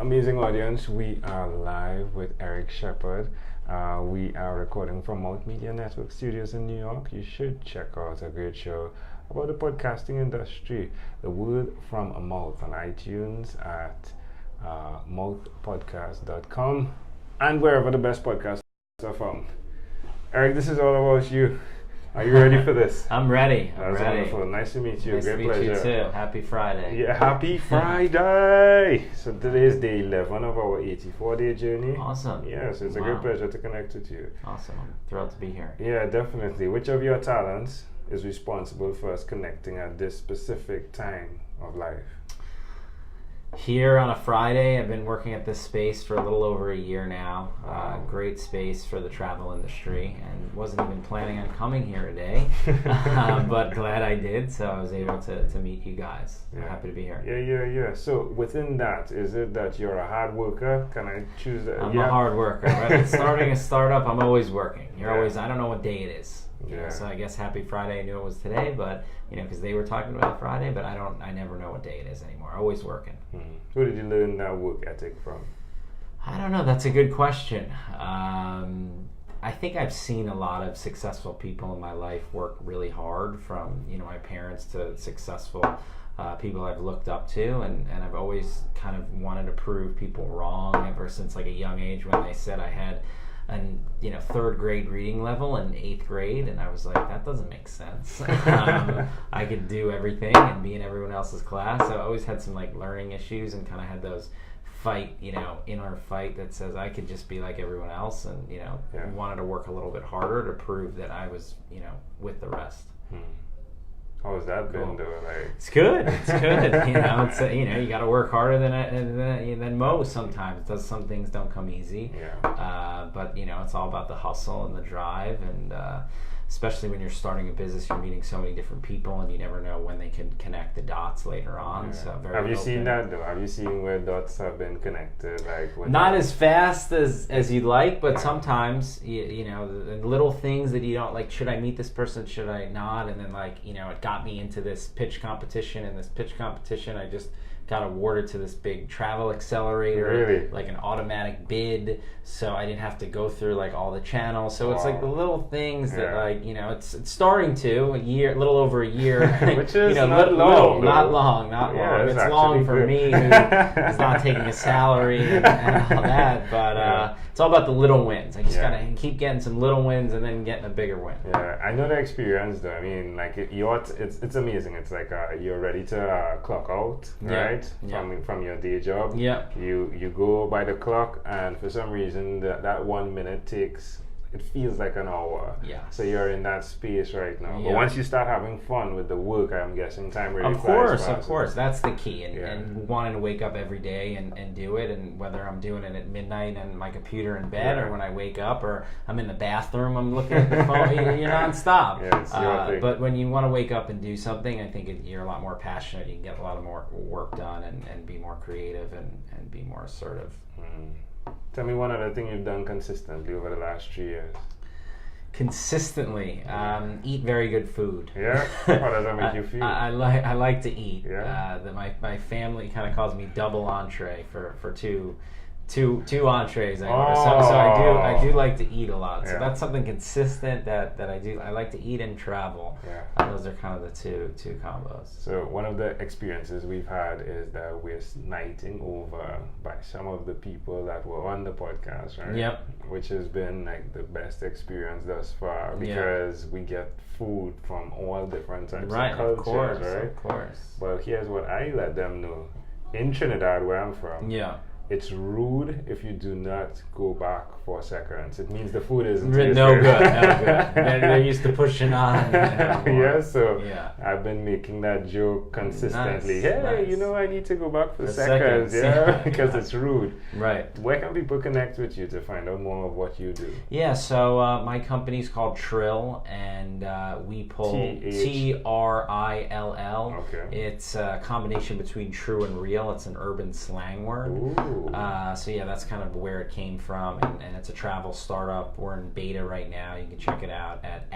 Amazing audience, we are live with Eric Shepard. We are recording from Mount Media Network Studios in New York. You should check out a great show about the podcasting industry. The Word from a Mouth on iTunes at mouthpodcast.com and wherever the best podcasts are found. Eric, this is all about you. Are you ready for this? I'm ready. That's wonderful. Nice to meet you. Nice Great to meet pleasure. you too. Happy Friday. Yeah, happy Friday. So today is day 11 of our 84-day journey. Awesome. Yes, it's a great pleasure to connect with you. Awesome. I'm thrilled to be here. Yeah, definitely. Which of your talents is responsible for us connecting at this specific time of life? Here on a Friday, I've been working at this space for a little over a year now. Great space for the travel industry, and wasn't even planning on coming here today, but glad I did, so I was able to meet you guys. I'm happy to be here. Yeah. So within that, is it that you're a hard worker? Can I choose that? I'm a hard worker. Right? Starting a startup, I'm always working. I don't know what day it is. So I guess Happy Friday, I knew it was today, but because they were talking about Friday, but I never know what day it is anymore. Always working. Who did you learn that work ethic from? I don't know. That's a good question. I think I've seen a lot of successful people in my life work really hard, from my parents to successful people I've looked up to, and I've always kind of wanted to prove people wrong ever since like a young age, when they said I had third grade reading level in 8th grade, and I was like, that doesn't make sense. I could do everything and be in everyone else's class. So I always had some like learning issues, and kind of had those inner fight that says I could just be like everyone else, and wanted to work a little bit harder to prove that I was with the rest. How has that been though? It's good. It's you got to work harder than most sometimes. Some things don't come easy. But it's all about the hustle and the drive, and especially when you're starting a business, you're meeting so many different people, and you never know when they can connect the dots later on. So have you seen that though? Have you seen where dots have been connected? Not as fast as you'd like, but sometimes the little things that you don't like. Should I meet this person? Should I not? And then it got me into this pitch competition, and this pitch competition I just got awarded to this big travel accelerator, like an automatic bid, so I didn't have to go through like all the channels. So it's like the little things that it's starting to a little over a year, which is not long. It's long for me who is not taking a salary and all that, but it's all about the little wins. I just gotta keep getting some little wins and then getting a bigger win. I know the experience though. I mean, it's amazing. It's like you're ready to clock out, right? From your day job. You go by the clock, and for some reason that 1 minute it feels like an hour. So you're in that space right now. But once you start having fun with the work, I'm guessing time really flies. Of course. That's the key. And wanting to wake up every day and do it, and whether I'm doing it at midnight on my computer in bed, or when I wake up, or I'm in the bathroom, I'm looking at the phone, you're nonstop. But when you want to wake up and do something, I think you're a lot more passionate. You can get a lot of more work done, and be more creative, and be more assertive. Tell me one other thing you've done consistently over the last 3 years. Consistently, eat very good food. Yeah? How does that make you feel? I like to eat. My family kind of calls me double entree for two entrees. So I do like to eat a lot. So that's something consistent that I do. I like to eat and travel. Those are kind of the two combos. So one of the experiences we've had is that we're snighting over by some of the people that were on the podcast, right? Which has been like the best experience thus far, because we get food from all different types of cultures, right? Of course. But here's what I let them know. In Trinidad, where I'm from, it's rude if you do not go back for seconds. It means the food isn't no good. They're used to pushing on. I've been making that joke consistently. Nice. I need to go back for seconds. Because it's rude. Right. Where can people connect with you to find out more of what you do? So my company's called Trill, and we pull Trill. It's a combination between true and real. It's an urban slang word. That's kind of where it came from, and it's a travel startup. We're in beta right now. You can check it out at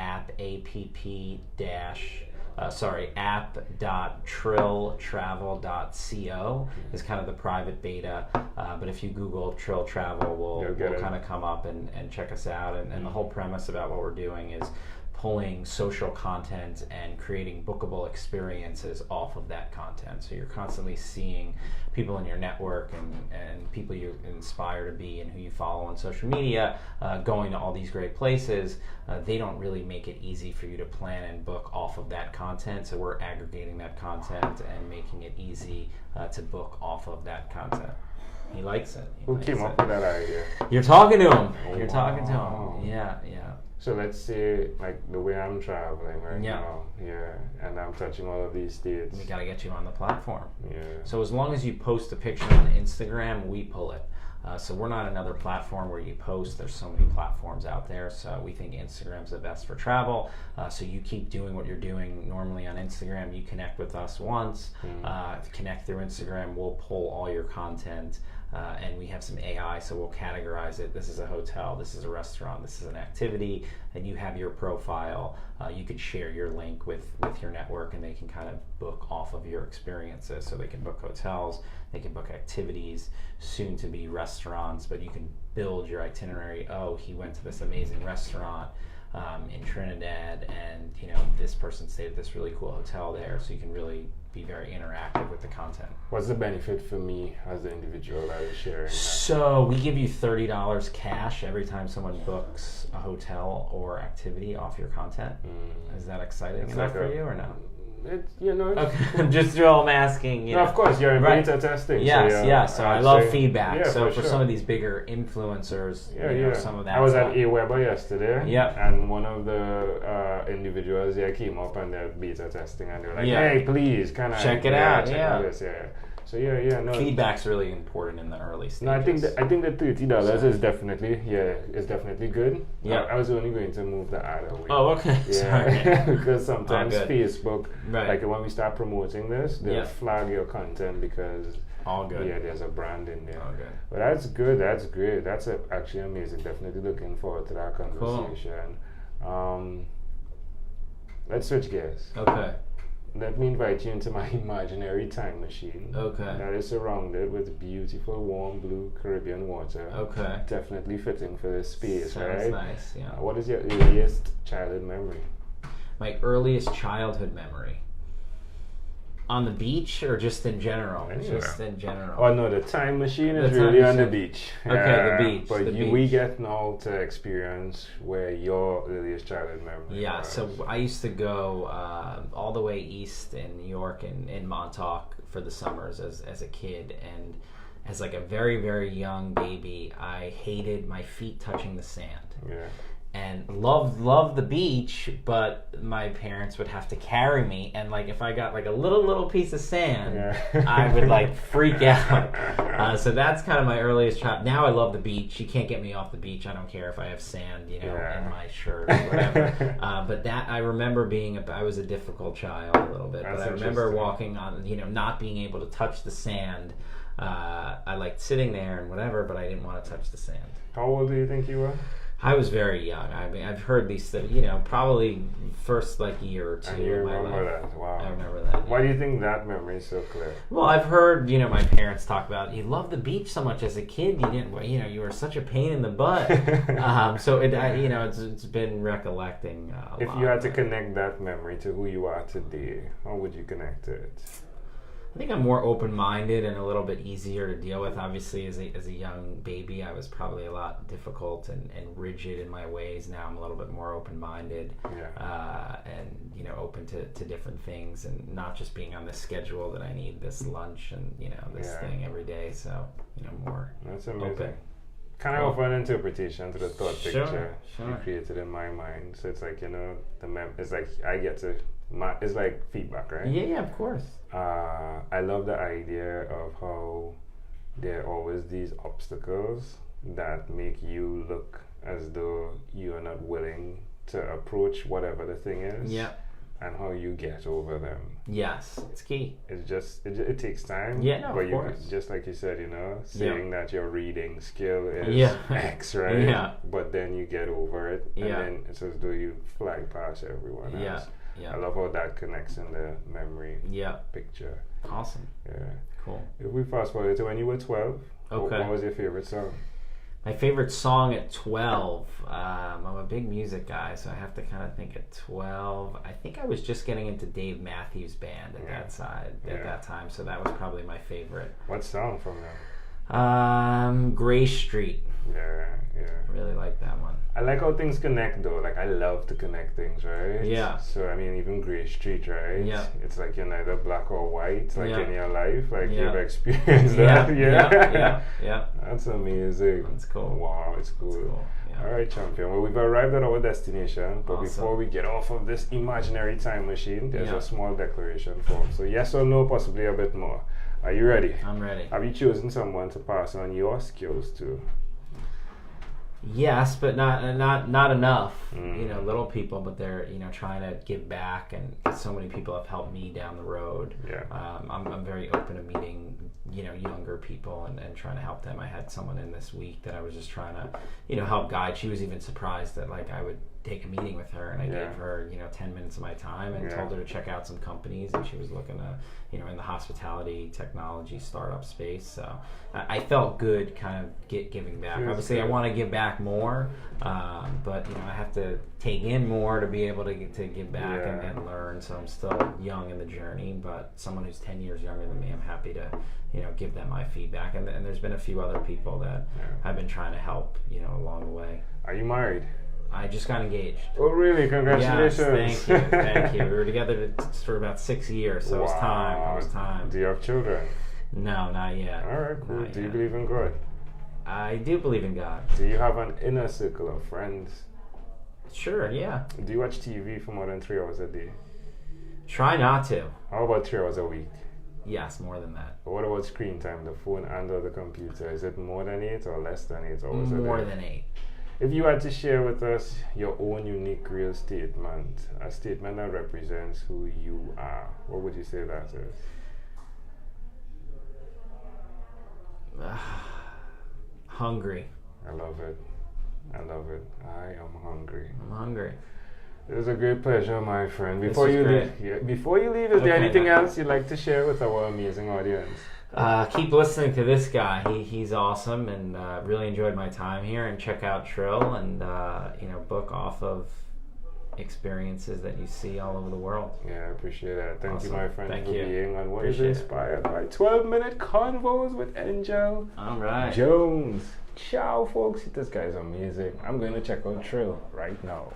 app.trilltravel.co is kind of the private beta. But if you Google Trill Travel, we'll kind of come up and check us out. And the whole premise about what we're doing is pulling social content and creating bookable experiences off of that content. So you're constantly seeing people in your network and people you inspire to be and who you follow on social media going to all these great places. They don't really make it easy for you to plan and book off of that content. So we're aggregating that content and making it easy to book off of that content. He likes it. Who came up with that idea? You're talking to him. You're talking to him. Yeah. So let's say, like, the way I'm traveling right now, and I'm touching all of these states. We got to get you on the platform. Yeah. So as long as you post a picture on Instagram, we pull it. So we're not another platform where you post. There's so many platforms out there. So we think Instagram's the best for travel. So you keep doing what you're doing normally on Instagram. You connect with us once. Connect through Instagram. We'll pull all your content. And we have some AI, so we'll categorize it. This is a hotel, this is a restaurant, this is an activity, and you have your profile. You could share your link with your network, and they can kind of book off of your experiences. So they can book hotels, they can book activities, soon to be restaurants, but you can build your itinerary. Oh, he went to this amazing restaurant in Trinidad, and this person stayed at this really cool hotel there, so you can really be very interactive with the content. What's the benefit for me as the individual that is sharing that? So we give you $30 cash every time someone books a hotel or activity off your content. Is that exciting enough for you or no? Okay. Just all I'm asking. No, of course, you're in beta testing. Yes. So I love feedback. Yeah, so for some of these bigger influencers, some of that. I was at AWeber yesterday. Yeah. And one of the individuals there came up and they're beta testing, and they're like, "Hey, please, can I check it out?" Check out this, So no. Feedback's really important in the early stages. No, I think the $30 is definitely good. Yeah. I was only going to move the ad away. Oh, okay. Yeah. Because sometimes Facebook, right, like when we start promoting this, they'll flag your content because all good. Yeah, there's a brand in there. All good. But that's good. That's great. That's actually amazing. Definitely looking forward to that conversation. Cool. Let's switch gears. Okay. Let me invite you into my imaginary time machine. Okay. That is surrounded with beautiful, warm blue Caribbean water. Okay. Definitely fitting for this space, right? Sounds nice, yeah. What is your earliest childhood memory? My earliest childhood memory. On the beach or just in general? Anywhere. Just in general. Oh no, the time machine is really on the beach. Okay, the beach. But we get now to experience where your earliest childhood memory was. So I used to go all the way east in New York and in Montauk for the summers as a kid, and as like a very, very young baby, I hated my feet touching the sand. Yeah. And loved the beach, but my parents would have to carry me, and like if I got like a little piece of sand, I would like freak out. So that's kind of my earliest child. Now I love the beach. You can't get me off the beach. I don't care if I have sand, in my shirt or whatever. But that I remember I was a difficult child a little bit, but I remember walking on, not being able to touch the sand. I liked sitting there and whatever, but I didn't want to touch the sand. How old do you think you were? I was very young. I mean, I've heard these things, probably first like year or two. And you of my remember life. that? Wow. I remember that. Why do you think that memory is so clear? Well, I've heard, my parents talk about, you loved the beach so much as a kid. You didn't, you were such a pain in the butt. So it's been recollecting. If you had to connect that memory to who you are today, how would you connect to it? I think I'm more open-minded and a little bit easier to deal with. Obviously, as a young baby, I was probably a lot difficult and rigid in my ways. Now I'm a little bit more open-minded and open to different things, and not just being on this schedule that I need this lunch and this thing every day. So more. That's amazing. Open. Kind of an interpretation to the thought picture you created in my mind. So it's like it's like I get to. It's like feedback, right? Yeah, of course. I love the idea of how there are always these obstacles that make you look as though you are not willing to approach whatever the thing is. Yeah. And how you get over them. Yes, it's key. It's just it takes time. Yeah, no, but of course. Just like you said, saying that your reading skill is X, right? Yeah. But then you get over it, and then it's as though you fly past everyone else. I love how that connects in the memory picture. Awesome. Yeah. Cool. If we fast forward to when you were 12, what was your favorite song? My favorite song at 12, I'm a big music guy, so I have to kind of think at 12. I think I was just getting into Dave Matthews Band at that time, so that was probably my favorite. What song from them? Gray Street. Yeah. Really like that one. I like how things connect though. Like I love to connect things, right? Yeah. So I mean, even Gray Street, right? Yeah. It's like you're neither black or white, like in your life. Like you've experienced that. Yeah. That's amazing. That's cool. Wow, it's cool. That's cool. Yeah. All right, champion. Well, we've arrived at our destination, but before we get off of this imaginary time machine, there's a small declaration form. So yes or no, possibly a bit more. Are you ready? I'm ready. Have you chosen someone to pass on your skills to? Yes, but not enough. Little people, but they're trying to give back, and so many people have helped me down the road. Yeah. I'm very open to meeting younger people and trying to help them. I had someone in this week that I was just trying to help guide. She was even surprised that I would take a meeting with her, and I gave her 10 minutes of my time and told her to check out some companies, and she was looking to in the hospitality technology startup space. So I felt good kind of giving back. Obviously I want to give back more, but I have to take in more to be able to give back and learn. So I'm still young in the journey, but someone who's 10 years younger than me, I'm happy to give them my feedback. And there's been a few other people that I've been trying to help along the way. Are you married? I just got engaged. Oh, really? Congratulations. Yes, thank you. We were together for about 6 years, so it was time. Do you have children? No, not yet. All right, cool. Do you believe in God? I do believe in God. Do you have an inner circle of friends? Sure, yeah. Do you watch TV for more than 3 hours a day? Try not to. How about 3 hours a week? Yes, more than that. But what about screen time, the phone and or the computer? Is it more than 8 or less than 8 hours a day? More than 8. If you had to share with us your own unique real statement, a statement that represents who you are, what would you say that is? Hungry. I love it. I am hungry. I'm hungry. It was a great pleasure, my friend. Before you leave, is there anything else you'd like to share with our amazing audience? Keep listening to this guy. He's awesome, and really enjoyed my time here. And check out Trill, and book off of experiences that you see all over the world. Yeah, I appreciate that. Thank you, my friend, Thank for you. being on What Is Inspired by 12-minute Convos with Angel Alright. Jones. Ciao, folks. This guy's amazing. I'm going to check out Trill right now.